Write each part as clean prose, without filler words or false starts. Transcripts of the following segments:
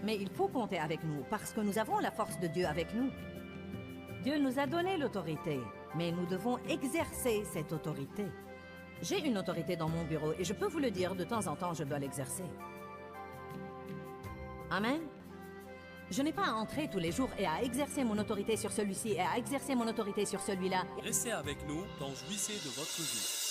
Mais il faut compter avec nous parce que nous avons la force de Dieu avec nous. Dieu nous a donné l'autorité, mais nous devons exercer cette autorité. J'ai une autorité dans mon bureau et je peux vous le dire, de temps en temps, je dois l'exercer. Amen. Je n'ai pas à entrer tous les jours et à exercer mon autorité sur celui-ci et à exercer mon autorité sur celui-là. Restez avec nous dans Jouissez de votre vie.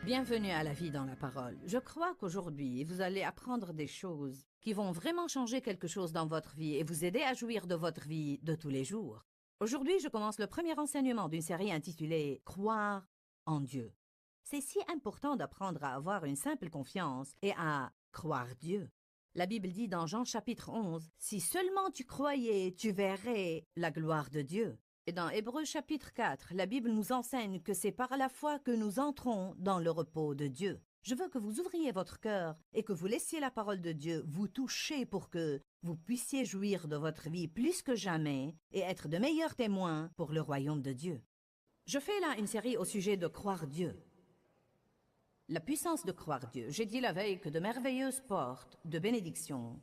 Bienvenue à la vie dans la parole. Je crois qu'aujourd'hui, vous allez apprendre des choses qui vont vraiment changer quelque chose dans votre vie et vous aider à jouir de votre vie de tous les jours. Aujourd'hui, je commence le premier enseignement d'une série intitulée « Croire en Dieu ». C'est si important d'apprendre à avoir une simple confiance et à croire Dieu. La Bible dit dans Jean chapitre 11, « Si seulement tu croyais, tu verrais la gloire de Dieu ». Et dans Hébreux chapitre 4, la Bible nous enseigne que c'est par la foi que nous entrons dans le repos de Dieu. Je veux que vous ouvriez votre cœur et que vous laissiez la parole de Dieu vous toucher pour que vous puissiez jouir de votre vie plus que jamais et être de meilleurs témoins pour le royaume de Dieu. Je fais là une série au sujet de croire Dieu. La puissance de croire Dieu. J'ai dit la veille que de merveilleuses portes de bénédiction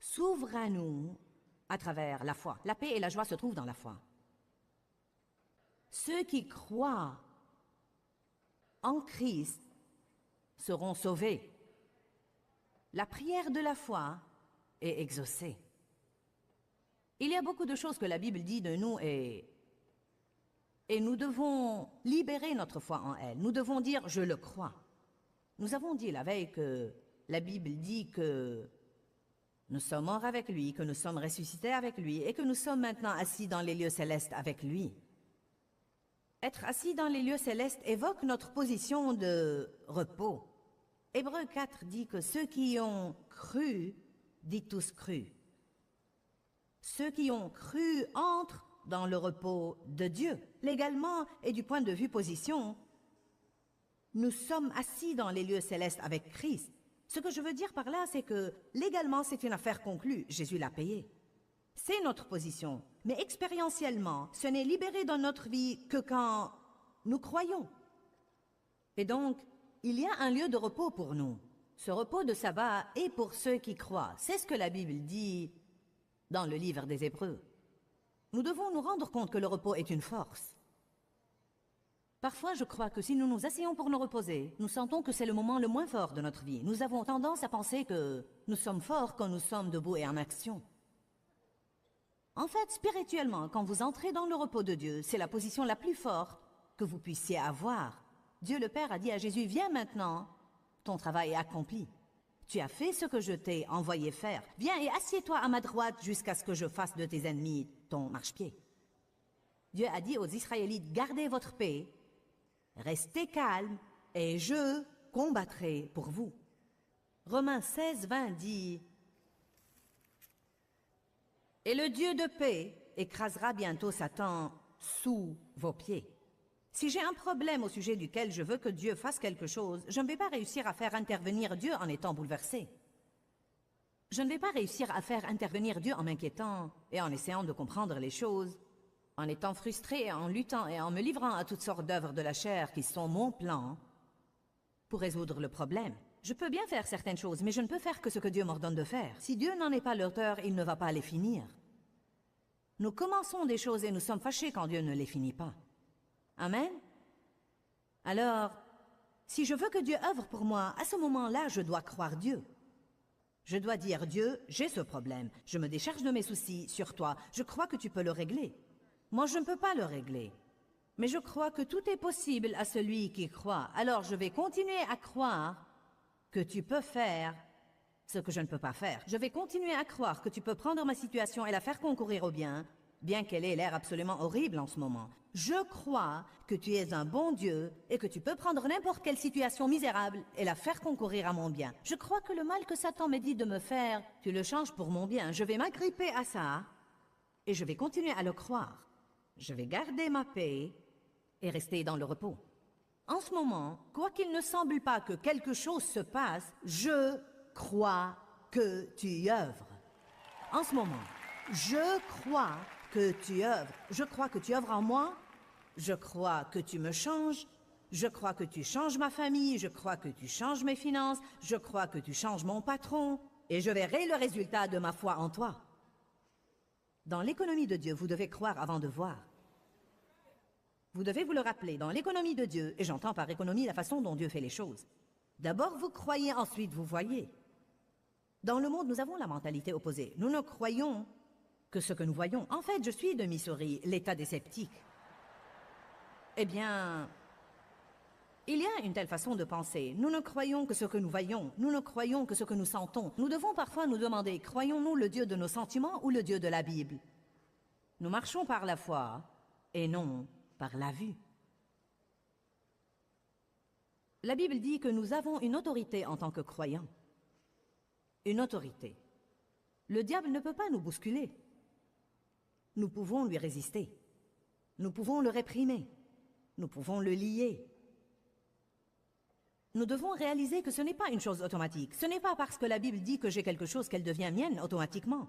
s'ouvrent à nous à travers la foi. La paix et la joie se trouvent dans la foi. Ceux qui croient en Christ seront sauvés. La prière de la foi est exaucée. Il y a beaucoup de choses que la Bible dit de nous et nous devons libérer notre foi en elle. Nous devons dire « je le crois ». Nous avons dit la veille que la Bible dit que nous sommes morts avec lui, que nous sommes ressuscités avec lui et que nous sommes maintenant assis dans les lieux célestes avec lui. Être assis dans les lieux célestes évoque notre position de repos. Hébreux 4 dit que ceux qui ont cru, dit tous cru. Ceux qui ont cru entrent dans le repos de Dieu. Légalement et du point de vue position, nous sommes assis dans les lieux célestes avec Christ. Ce que je veux dire par là, c'est que légalement, c'est une affaire conclue. Jésus l'a payé. C'est notre position. Mais expérientiellement, ce n'est libéré dans notre vie que quand nous croyons. Et donc, il y a un lieu de repos pour nous. Ce repos de sabbat est pour ceux qui croient. C'est ce que la Bible dit dans le livre des Hébreux. Nous devons nous rendre compte que le repos est une force. Parfois, je crois que si nous nous asseyons pour nous reposer, nous sentons que c'est le moment le moins fort de notre vie. Nous avons tendance à penser que nous sommes forts quand nous sommes debout et en action. En fait, spirituellement, quand vous entrez dans le repos de Dieu, c'est la position la plus forte que vous puissiez avoir. Dieu le Père a dit à Jésus, « Viens maintenant, ton travail est accompli. Tu as fait ce que je t'ai envoyé faire. Viens et assieds-toi à ma droite jusqu'à ce que je fasse de tes ennemis ton marchepied. » Dieu a dit aux Israélites, « Gardez votre paix. Restez calmes et je combattrai pour vous. » Romains 16, 20 dit « Et le Dieu de paix écrasera bientôt Satan sous vos pieds. » Si j'ai un problème au sujet duquel je veux que Dieu fasse quelque chose, je ne vais pas réussir à faire intervenir Dieu en étant bouleversé. Je ne vais pas réussir à faire intervenir Dieu en m'inquiétant et en essayant de comprendre les choses, en étant frustré, en luttant et en me livrant à toutes sortes d'œuvres de la chair qui sont mon plan pour résoudre le problème. Je peux bien faire certaines choses, mais je ne peux faire que ce que Dieu m'ordonne de faire. Si Dieu n'en est pas l'auteur, il ne va pas les finir. Nous commençons des choses et nous sommes fâchés quand Dieu ne les finit pas. Amen? Alors, si je veux que Dieu œuvre pour moi, à ce moment-là, je dois croire Dieu. Je dois dire, Dieu, j'ai ce problème. Je me décharge de mes soucis sur toi. Je crois que tu peux le régler. Moi, je ne peux pas le régler. Mais je crois que tout est possible à celui qui croit. Alors, je vais continuer à croire que tu peux faire ce que je ne peux pas faire. Je vais continuer à croire que tu peux prendre ma situation et la faire concourir au bien, bien qu'elle ait l'air absolument horrible en ce moment. Je crois que tu es un bon Dieu et que tu peux prendre n'importe quelle situation misérable et la faire concourir à mon bien. Je crois que le mal que Satan me dit de me faire, tu le changes pour mon bien. Je vais m'agripper à ça et je vais continuer à le croire. Je vais garder ma paix et rester dans le repos. En ce moment, quoi qu'il ne semble pas que quelque chose se passe, je crois que tu y œuvres. En ce moment, je crois que tu œuvres. Je crois que tu œuvres en moi. Je crois que tu me changes. Je crois que tu changes ma famille. Je crois que tu changes mes finances. Je crois que tu changes mon patron. Et je verrai le résultat de ma foi en toi. Dans l'économie de Dieu, vous devez croire avant de voir. Vous devez vous le rappeler, dans l'économie de Dieu, et j'entends par économie la façon dont Dieu fait les choses. D'abord vous croyez, ensuite vous voyez. Dans le monde, nous avons la mentalité opposée. Nous ne croyons que ce que nous voyons. En fait, je suis de Missouri, l'État des sceptiques. Eh bien, il y a une telle façon de penser. Nous ne croyons que ce que nous voyons. Nous ne croyons que ce que nous sentons. Nous devons parfois nous demander, croyons-nous le Dieu de nos sentiments ou le Dieu de la Bible? Nous marchons par la foi et non par la vue. La Bible dit que nous avons une autorité en tant que croyants. Une autorité. Le diable ne peut pas nous bousculer. Nous pouvons lui résister. Nous pouvons le réprimer. Nous pouvons le lier. Nous devons réaliser que ce n'est pas une chose automatique. Ce n'est pas parce que la Bible dit que j'ai quelque chose qu'elle devient mienne automatiquement.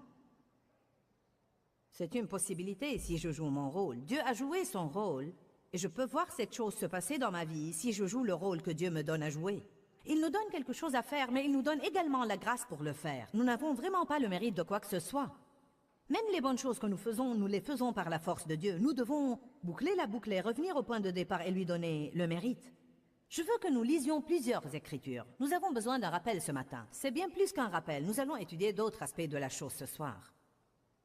C'est une possibilité si je joue mon rôle. Dieu a joué son rôle et je peux voir cette chose se passer dans ma vie si je joue le rôle que Dieu me donne à jouer. Il nous donne quelque chose à faire, mais il nous donne également la grâce pour le faire. Nous n'avons vraiment pas le mérite de quoi que ce soit. Même les bonnes choses que nous faisons, nous les faisons par la force de Dieu. Nous devons boucler la boucle et revenir au point de départ et lui donner le mérite. Je veux que nous lisions plusieurs écritures. Nous avons besoin d'un rappel ce matin. C'est bien plus qu'un rappel. Nous allons étudier d'autres aspects de la chose ce soir.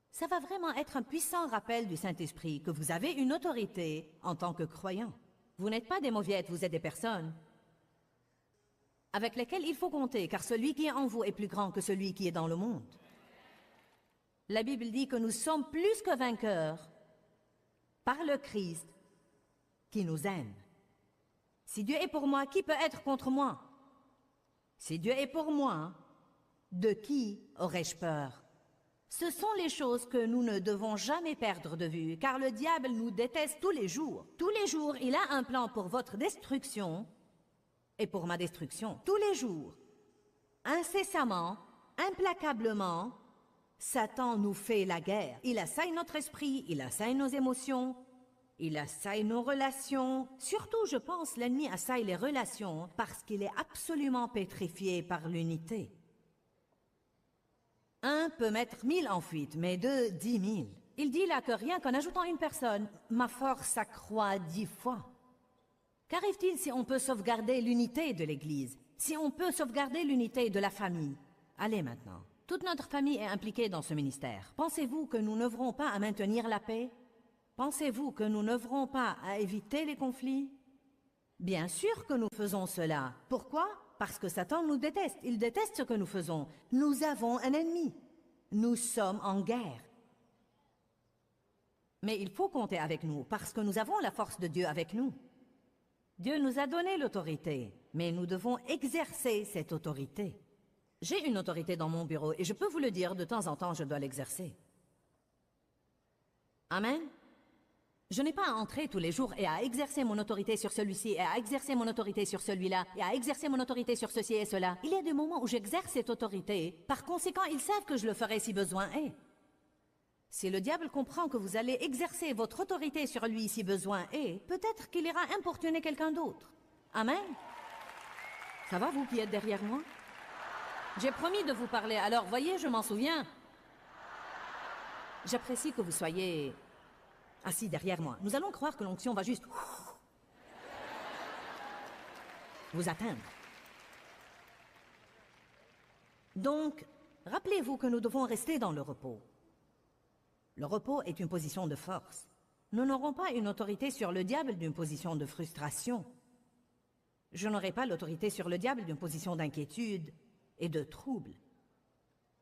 Ça va vraiment être un puissant rappel du Saint-Esprit que vous avez une autorité en tant que croyant. Vous n'êtes pas des mauviettes, vous êtes des personnes avec lesquelles il faut compter, car celui qui est en vous est plus grand que celui qui est dans le monde. La Bible dit que nous sommes plus que vainqueurs par le Christ qui nous aime. Si Dieu est pour moi, qui peut être contre moi? Si Dieu est pour moi, de qui aurais-je peur? Ce sont les choses que nous ne devons jamais perdre de vue, car le diable nous déteste tous les jours. Tous les jours, il a un plan pour votre destruction et pour ma destruction. Tous les jours, incessamment, implacablement, Satan nous fait la guerre. Il assaille notre esprit, il assaille nos émotions, il assaille nos relations. Surtout, je pense, l'ennemi assaille les relations parce qu'il est absolument pétrifié par l'unité. Un peut mettre 1000 en fuite, mais deux, 10 000. Il dit là que rien qu'en ajoutant une personne, ma force s'accroît 10 fois. Qu'arrive-t-il si on peut sauvegarder l'unité de l'Église? Si on peut sauvegarder l'unité de la famille? Allez maintenant. Toute notre famille est impliquée dans ce ministère. Pensez-vous que nous n'œuvrons pas à maintenir la paix? Pensez-vous que nous n'œuvrons pas à éviter les conflits? Bien sûr que nous faisons cela. Pourquoi? Parce que Satan nous déteste. Il déteste ce que nous faisons. Nous avons un ennemi. Nous sommes en guerre. Mais il faut compter avec nous, parce que nous avons la force de Dieu avec nous. Dieu nous a donné l'autorité, mais nous devons exercer cette autorité. J'ai une autorité dans mon bureau, et je peux vous le dire, de temps en temps, je dois l'exercer. Amen. Je n'ai pas à entrer tous les jours et à exercer mon autorité sur celui-ci, et à exercer mon autorité sur celui-là, et à exercer mon autorité sur ceci et cela. Il y a des moments où j'exerce cette autorité. Par conséquent, ils savent que je le ferai si besoin est. Si le diable comprend que vous allez exercer votre autorité sur lui si besoin est, peut-être qu'il ira importuner quelqu'un d'autre. Amen. Ça va, vous qui êtes derrière moi? J'ai promis de vous parler, alors voyez, je m'en souviens. J'apprécie que vous soyez assis derrière moi. Nous allons croire que l'onction va juste vous atteindre. Donc, rappelez-vous que nous devons rester dans le repos. Le repos est une position de force. Nous n'aurons pas une autorité sur le diable d'une position de frustration. Je n'aurai pas l'autorité sur le diable d'une position d'inquiétude et de trouble.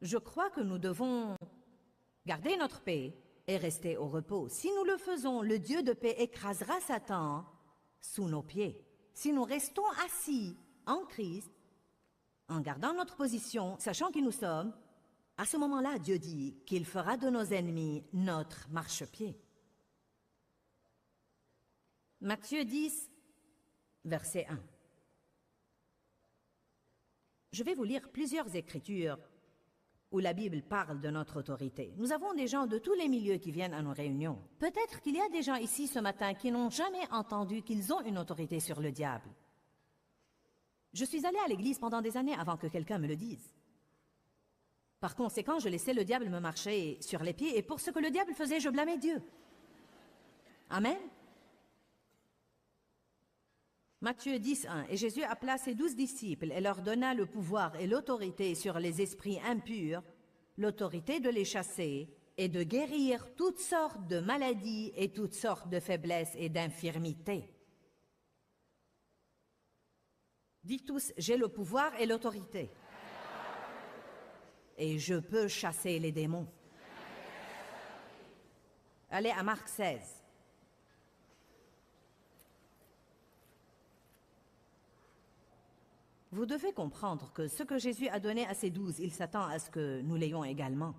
Je crois que nous devons garder notre paix et rester au repos. Si nous le faisons, le Dieu de paix écrasera Satan sous nos pieds. Si nous restons assis en Christ, en gardant notre position, sachant qui nous sommes, à ce moment-là, Dieu dit qu'il fera de nos ennemis notre marchepied. Matthieu 10, verset 1. Je vais vous lire plusieurs écritures où la Bible parle de notre autorité. Nous avons des gens de tous les milieux qui viennent à nos réunions. Peut-être qu'il y a des gens ici ce matin qui n'ont jamais entendu qu'ils ont une autorité sur le diable. Je suis allée à l'église pendant des années avant que quelqu'un me le dise. Par conséquent, je laissais le diable me marcher sur les pieds et pour ce que le diable faisait, je blâmais Dieu. Amen. Matthieu 10, 1. Et Jésus appela ses 12 disciples et leur donna le pouvoir et l'autorité sur les esprits impurs, l'autorité de les chasser et de guérir toutes sortes de maladies et toutes sortes de faiblesses et d'infirmités. Dites tous, j'ai le pouvoir et l'autorité. Et je peux chasser les démons. Allez à Marc 16. Vous devez comprendre que ce que Jésus a donné à ses 12, il s'attend à ce que nous l'ayons également.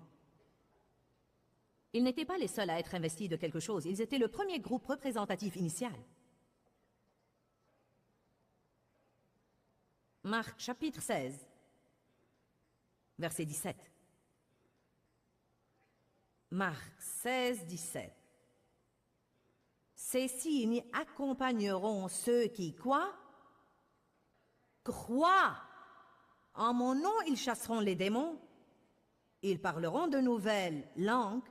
Ils n'étaient pas les seuls à être investis de quelque chose, ils étaient le premier groupe représentatif initial. Marc chapitre 16, verset 17. Marc 16, 17. Ces signes accompagneront ceux qui, quoi? Croient. En mon nom, ils chasseront les démons. Ils parleront de nouvelles langues.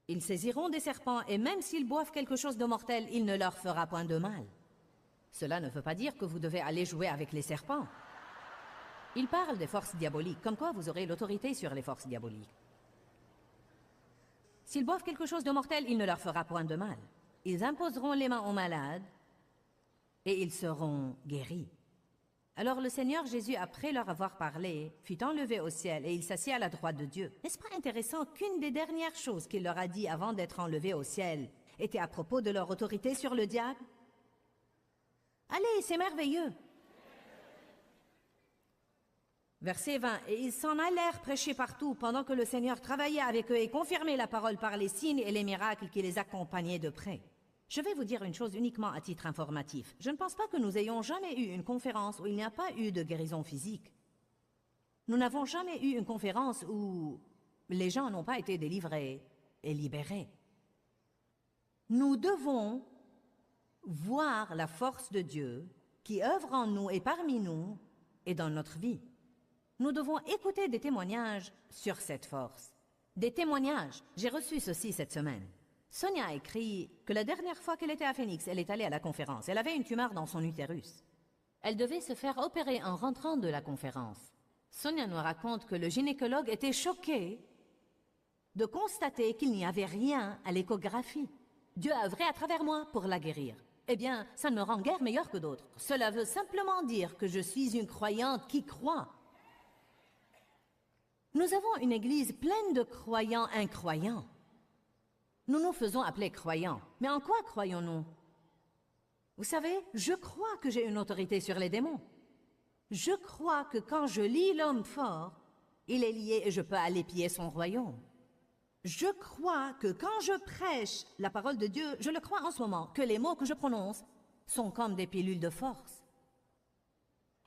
Ils saisiront des serpents et même s'ils boivent quelque chose de mortel, il ne leur fera point de mal. Cela ne veut pas dire que vous devez aller jouer avec les serpents. Il parle des forces diaboliques, comme quoi vous aurez l'autorité sur les forces diaboliques. S'ils boivent quelque chose de mortel, il ne leur fera point de mal. Ils imposeront les mains aux malades et ils seront guéris. Alors le Seigneur Jésus, après leur avoir parlé, fut enlevé au ciel et il s'assit à la droite de Dieu. N'est-ce pas intéressant qu'une des dernières choses qu'il leur a dit avant d'être enlevé au ciel était à propos de leur autorité sur le diable? Allez, c'est merveilleux. Verset 20. Et ils s'en allèrent prêcher partout pendant que le Seigneur travaillait avec eux et confirmait la parole par les signes et les miracles qui les accompagnaient de près. Je vais vous dire une chose uniquement à titre informatif. Je ne pense pas que nous ayons jamais eu une conférence où il n'y a pas eu de guérison physique. Nous n'avons jamais eu une conférence où les gens n'ont pas été délivrés et libérés. Nous devons voir la force de Dieu qui œuvre en nous et parmi nous et dans notre vie. Nous devons écouter des témoignages sur cette force. Des témoignages. J'ai reçu ceci cette semaine. Sonia a écrit que la dernière fois qu'elle était à Phoenix, elle est allée à la conférence. Elle avait une tumeur dans son utérus. Elle devait se faire opérer en rentrant de la conférence. Sonia nous raconte que le gynécologue était choqué de constater qu'il n'y avait rien à l'échographie. Dieu a œuvré à travers moi pour la guérir. Eh bien, ça ne me rend guère meilleure que d'autres. Cela veut simplement dire que je suis une croyante qui croit. Nous avons une église pleine de croyants incroyants. Nous nous faisons appeler croyants. Mais en quoi croyons-nous? Vous savez, je crois que j'ai une autorité sur les démons. Je crois que quand je lis l'homme fort, il est lié et je peux aller piller son royaume. Je crois que quand je prêche la parole de Dieu, je le crois en ce moment, que les mots que je prononce sont comme des pilules de force.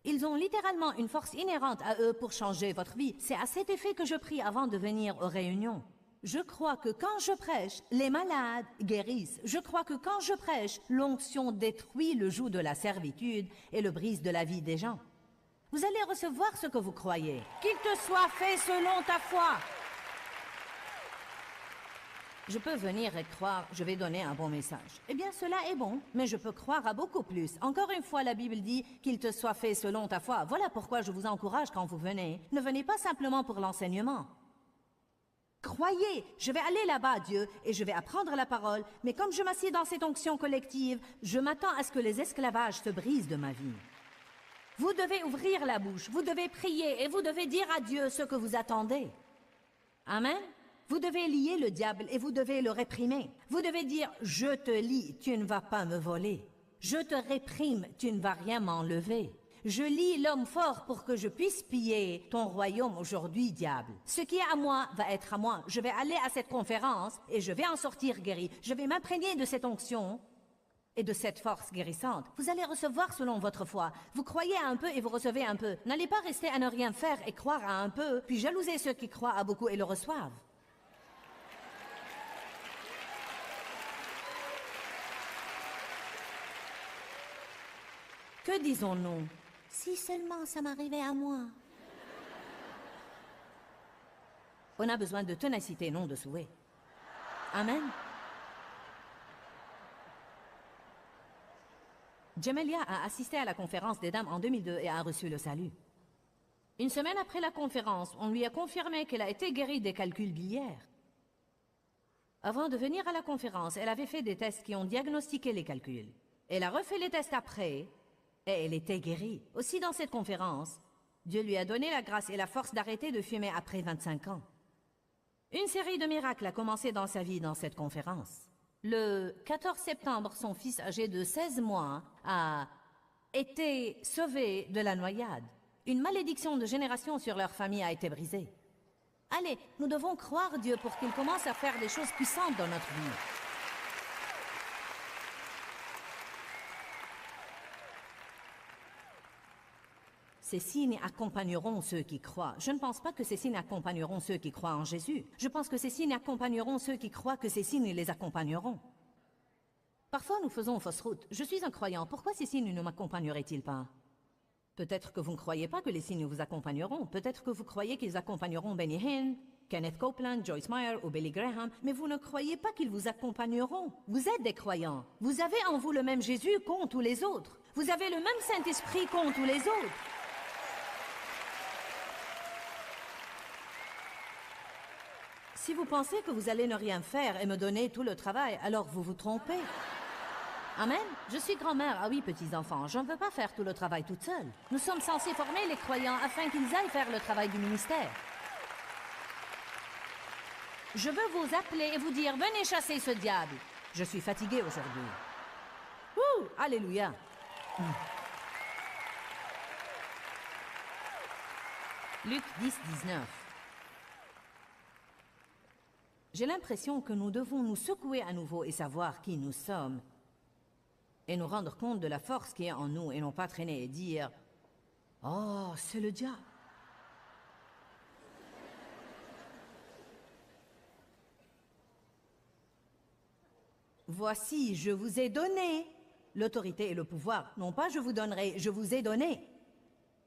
Ils ont littéralement une force inhérente à eux pour changer votre vie. C'est à cet effet que je prie avant de venir aux réunions. Je crois que quand je prêche, les malades guérissent. Je crois que quand je prêche, l'onction détruit le joug de la servitude et le brise de la vie des gens. Vous allez recevoir ce que vous croyez. Qu'il te soit fait selon ta foi. Je peux venir et croire, je vais donner un bon message. Eh bien, cela est bon, mais je peux croire à beaucoup plus. Encore une fois, la Bible dit qu'il te soit fait selon ta foi. Voilà pourquoi je vous encourage quand vous venez. Ne venez pas simplement pour l'enseignement. Croyez, je vais aller là-bas, Dieu, et je vais apprendre la parole, mais comme je m'assieds dans cette onction collective, je m'attends à ce que les esclavages se brisent de ma vie. Vous devez ouvrir la bouche, vous devez prier, et vous devez dire à Dieu ce que vous attendez. Amen. Vous devez lier le diable et vous devez le réprimer. Vous devez dire, je te lie, tu ne vas pas me voler. Je te réprime, tu ne vas rien m'enlever. Je lie l'homme fort pour que je puisse piller ton royaume aujourd'hui, diable. Ce qui est à moi va être à moi. Je vais aller à cette conférence et je vais en sortir guéri. Je vais m'imprégner de cette onction et de cette force guérissante. Vous allez recevoir selon votre foi. Vous croyez à un peu et vous recevez un peu. N'allez pas rester à ne rien faire et croire à un peu, puis jalouser ceux qui croient à beaucoup et le reçoivent. Que disons-nous? Si seulement ça m'arrivait à moi. On a besoin de ténacité, non de souhait. Amen. Jamelia a assisté à la conférence des dames en 2002 et a reçu le salut. Une semaine après la conférence, on lui a confirmé qu'elle a été guérie des calculs biliaires. Avant de venir à la conférence, elle avait fait des tests qui ont diagnostiqué les calculs. Elle a refait les tests après et elle était guérie. Aussi dans cette conférence, Dieu lui a donné la grâce et la force d'arrêter de fumer après 25 ans. Une série de miracles a commencé dans sa vie dans cette conférence. Le 14 septembre, son fils âgé de 16 mois a été sauvé de la noyade. Une malédiction de génération sur leur famille a été brisée. Allez, nous devons croire Dieu pour qu'il commence à faire des choses puissantes dans notre vie. Ces signes accompagneront ceux qui croient. Je ne pense pas que ces signes accompagneront ceux qui croient en Jésus. Je pense que ces signes accompagneront ceux qui croient que ces signes les accompagneront. Parfois, nous faisons fausse route. Je suis un croyant. Pourquoi ces signes ne m'accompagneraient-ils pas? Peut-être que vous ne croyez pas que les signes vous accompagneront. Peut-être que vous croyez qu'ils accompagneront Benny Hinn, Kenneth Copeland, Joyce Meyer ou Billy Graham, mais vous ne croyez pas qu'ils vous accompagneront. Vous êtes des croyants. Vous avez en vous le même Jésus qu'ont tous les autres. Vous avez le même Saint-Esprit qu'ont tous les autres. Si vous pensez que vous allez ne rien faire et me donner tout le travail, alors vous vous trompez. Amen. Je suis grand-mère. Ah oui, petits-enfants, je ne veux pas faire tout le travail toute seule. Nous sommes censés former les croyants afin qu'ils aillent faire le travail du ministère. Je veux vous appeler et vous dire, venez chasser ce diable. Je suis fatiguée aujourd'hui. Ouh, alléluia. Luc 10, 19. J'ai l'impression que nous devons nous secouer à nouveau et savoir qui nous sommes. Et nous rendre compte de la force qui est en nous et non pas traîner et dire « Oh, c'est le diable !» Voici, je vous ai donné l'autorité et le pouvoir. Non pas je vous donnerai, je vous ai donné.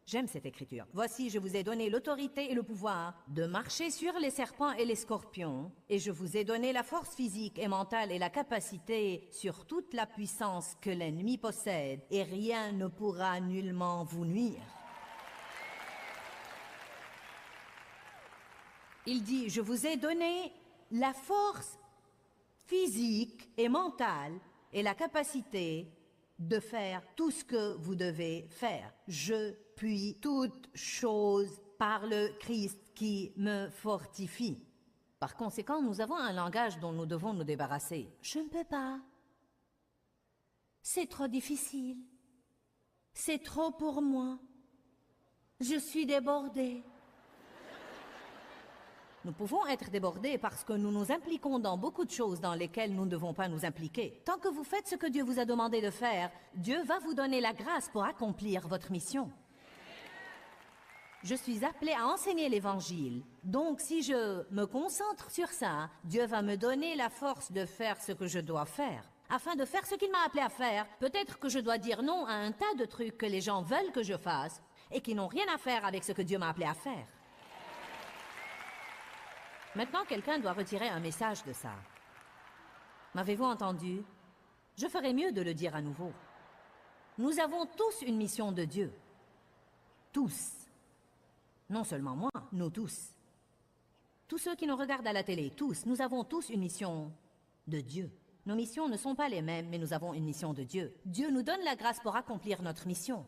J'aime cette écriture. Voici, je vous ai donné l'autorité et le pouvoir de marcher sur les serpents et les scorpions, et je vous ai donné la force physique et mentale et la capacité sur toute la puissance que l'ennemi possède, et rien ne pourra nullement vous nuire. Il dit, je vous ai donné la force physique et mentale et la capacité de faire tout ce que vous devez faire. Je puis toute chose par le Christ qui me fortifie. Par conséquent, nous avons un langage dont nous devons nous débarrasser. Je ne peux pas. C'est trop difficile. C'est trop pour moi. Je suis débordée. Nous pouvons être débordés parce que nous nous impliquons dans beaucoup de choses dans lesquelles nous ne devons pas nous impliquer. Tant que vous faites ce que Dieu vous a demandé de faire, Dieu va vous donner la grâce pour accomplir votre mission. Je suis appelée à enseigner l'Évangile. Donc, si je me concentre sur ça, Dieu va me donner la force de faire ce que je dois faire. Afin de faire ce qu'il m'a appelé à faire, peut-être que je dois dire non à un tas de trucs que les gens veulent que je fasse et qui n'ont rien à faire avec ce que Dieu m'a appelé à faire. Maintenant, quelqu'un doit retirer un message de ça. M'avez-vous entendu? Je ferais mieux de le dire à nouveau. Nous avons tous une mission de Dieu. Tous. Non seulement moi, nous tous. Tous ceux qui nous regardent à la télé, tous, nous avons tous une mission de Dieu. Nos missions ne sont pas les mêmes, mais nous avons une mission de Dieu. Dieu nous donne la grâce pour accomplir notre mission.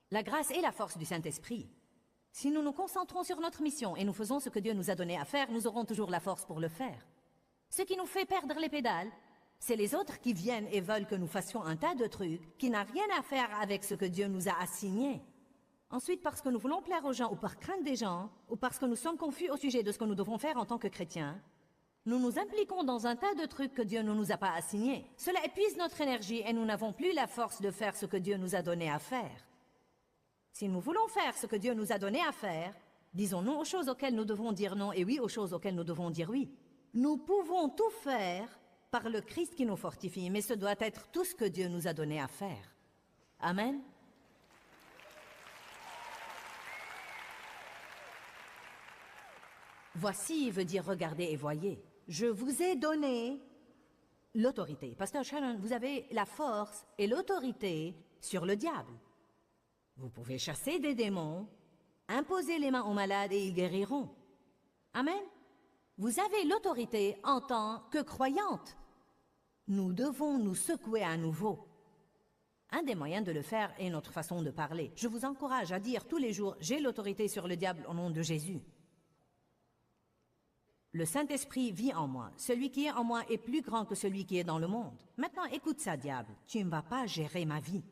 La grâce est la force du Saint-Esprit. Si nous nous concentrons sur notre mission et nous faisons ce que Dieu nous a donné à faire, nous aurons toujours la force pour le faire. Ce qui nous fait perdre les pédales, c'est les autres qui viennent et veulent que nous fassions un tas de trucs qui n'ont rien à faire avec ce que Dieu nous a assigné. Ensuite, parce que nous voulons plaire aux gens ou par crainte des gens, ou parce que nous sommes confus au sujet de ce que nous devons faire en tant que chrétiens, Nous nous impliquons dans un tas de trucs que Dieu ne nous a pas assignés. Cela épuise notre énergie et nous n'avons plus la force de faire ce que Dieu nous a donné à faire. Si nous voulons faire ce que Dieu nous a donné à faire, disons non aux choses auxquelles nous devons dire non et oui aux choses auxquelles nous devons dire oui. Nous pouvons tout faire par le Christ qui nous fortifie, mais ce doit être tout ce que Dieu nous a donné à faire. Amen. Voici veut dire regardez et voyez. Je vous ai donné l'autorité. Pasteur Shannon, vous avez la force et l'autorité sur le diable. Vous pouvez chasser des démons, imposer les mains aux malades et ils guériront. Amen. Vous avez l'autorité en tant que croyante. Nous devons nous secouer à nouveau. Un des moyens de le faire est notre façon de parler. Je vous encourage à dire tous les jours « J'ai l'autorité sur le diable au nom de Jésus ». Le Saint-Esprit vit en moi. Celui qui est en moi est plus grand que celui qui est dans le monde. Maintenant, écoute ça, diable. Tu ne vas pas gérer ma vie.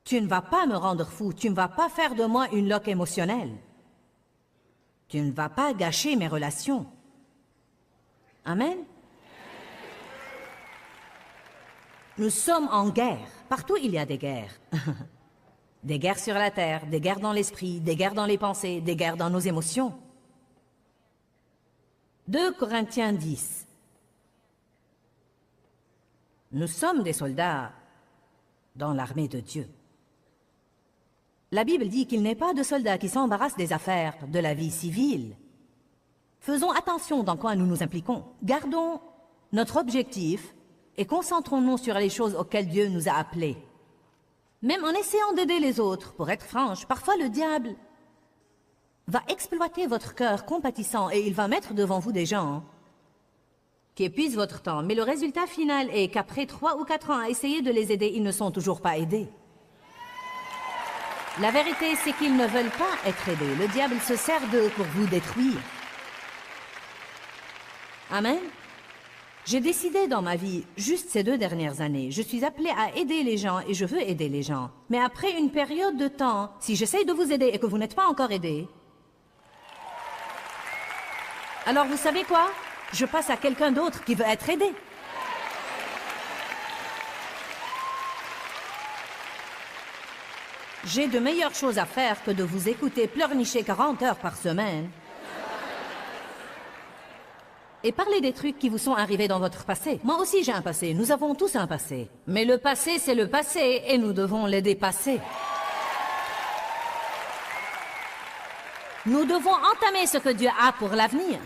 Tu ne vas pas me rendre fou, tu ne vas pas faire de moi une loque émotionnelle. Tu ne vas pas gâcher mes relations. Amen. Nous sommes en guerre. Partout il y a des guerres. Des guerres sur la terre, des guerres dans l'esprit, des guerres dans les pensées, des guerres dans nos émotions. 2 Corinthiens 10. Nous sommes des soldats dans l'armée de Dieu. La Bible dit qu'il n'est pas de soldat qui s'embarrasse des affaires de la vie civile. Faisons attention dans quoi nous nous impliquons. Gardons notre objectif et concentrons-nous sur les choses auxquelles Dieu nous a appelés. Même en essayant d'aider les autres, pour être franche, parfois le diable va exploiter votre cœur compatissant et il va mettre devant vous des gens qui épuisent votre temps. Mais le résultat final est qu'après 3 ou 4 ans à essayer de les aider, ils ne sont toujours pas aidés. La vérité, c'est qu'ils ne veulent pas être aidés. Le diable se sert d'eux pour vous détruire. Amen. J'ai décidé dans ma vie, juste ces 2 dernières années, je suis appelée à aider les gens et je veux aider les gens. Mais après une période de temps, si j'essaye de vous aider et que vous n'êtes pas encore aidé, alors vous savez quoi? Je passe à quelqu'un d'autre qui veut être aidé. J'ai de meilleures choses à faire que de vous écouter pleurnicher 40 heures par semaine et parler des trucs qui vous sont arrivés dans votre passé. Moi aussi j'ai un passé, nous avons tous un passé. Mais le passé, c'est le passé et nous devons le dépasser. Nous devons entamer ce que Dieu a pour l'avenir.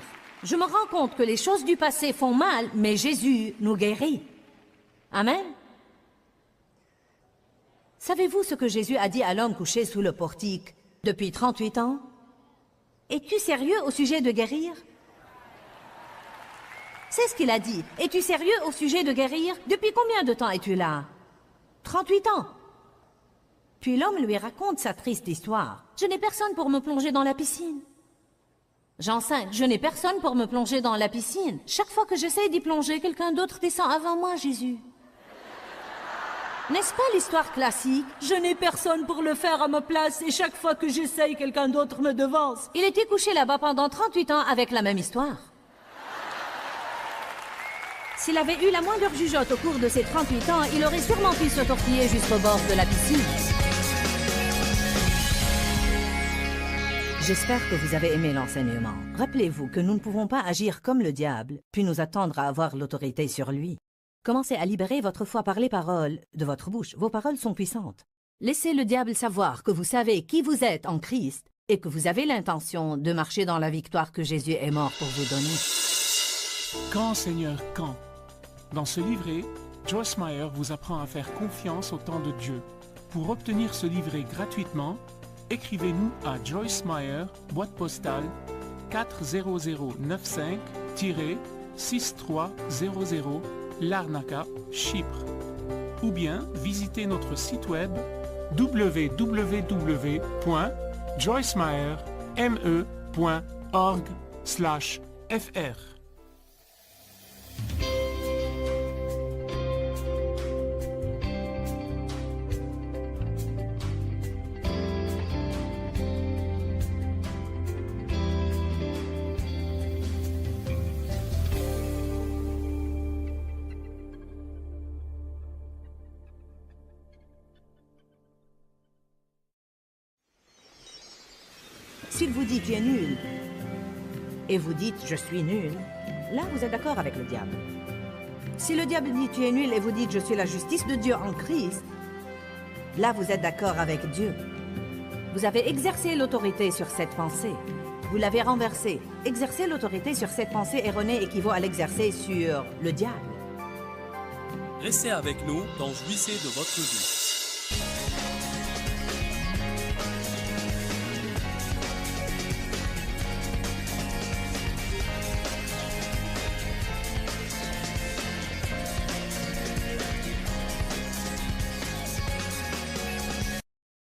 Je me rends compte que les choses du passé font mal, mais Jésus nous guérit. Amen. Savez-vous ce que Jésus a dit à l'homme couché sous le portique depuis 38 ans? Es-tu sérieux au sujet de guérir? C'est ce qu'il a dit. Es-tu sérieux au sujet de guérir? Depuis combien de temps es-tu là? 38 ans. Puis l'homme lui raconte sa triste histoire. Je n'ai personne pour me plonger dans la piscine. Jean 5, je n'ai personne pour me plonger dans la piscine. Chaque fois que j'essaie d'y plonger, quelqu'un d'autre descend avant moi, Jésus. N'est-ce pas l'histoire classique? Je n'ai personne pour le faire à ma place et chaque fois que j'essaye, quelqu'un d'autre me devance. Il était couché là-bas pendant 38 ans avec la même histoire. S'il avait eu la moindre jugeote au cours de ces 38 ans, il aurait sûrement pu se tortiller jusqu'au bord de la piscine. J'espère que vous avez aimé l'enseignement. Rappelez-vous que nous ne pouvons pas agir comme le diable, puis nous attendre à avoir l'autorité sur lui. Commencez à libérer votre foi par les paroles de votre bouche. Vos paroles sont puissantes. Laissez le diable savoir que vous savez qui vous êtes en Christ et que vous avez l'intention de marcher dans la victoire que Jésus est mort pour vous donner. Quand, Seigneur, quand? Dans ce livret, Joyce Meyer vous apprend à faire confiance au temps de Dieu. Pour obtenir ce livret gratuitement, écrivez-nous à Joyce Meyer, boîte postale 40095-6300, Larnaca, Chypre. Ou bien visitez notre site web www.joycemeyer.org/fr. S'il vous dit « tu es nul » et vous dites « je suis nul », là vous êtes d'accord avec le diable. Si le diable dit « tu es nul » et vous dites « je suis la justice de Dieu en Christ », là vous êtes d'accord avec Dieu. Vous avez exercé l'autorité sur cette pensée. Vous l'avez renversée. Exercer l'autorité sur cette pensée erronée équivaut à l'exercer sur le diable. Restez avec nous dans Jouissez de votre vie.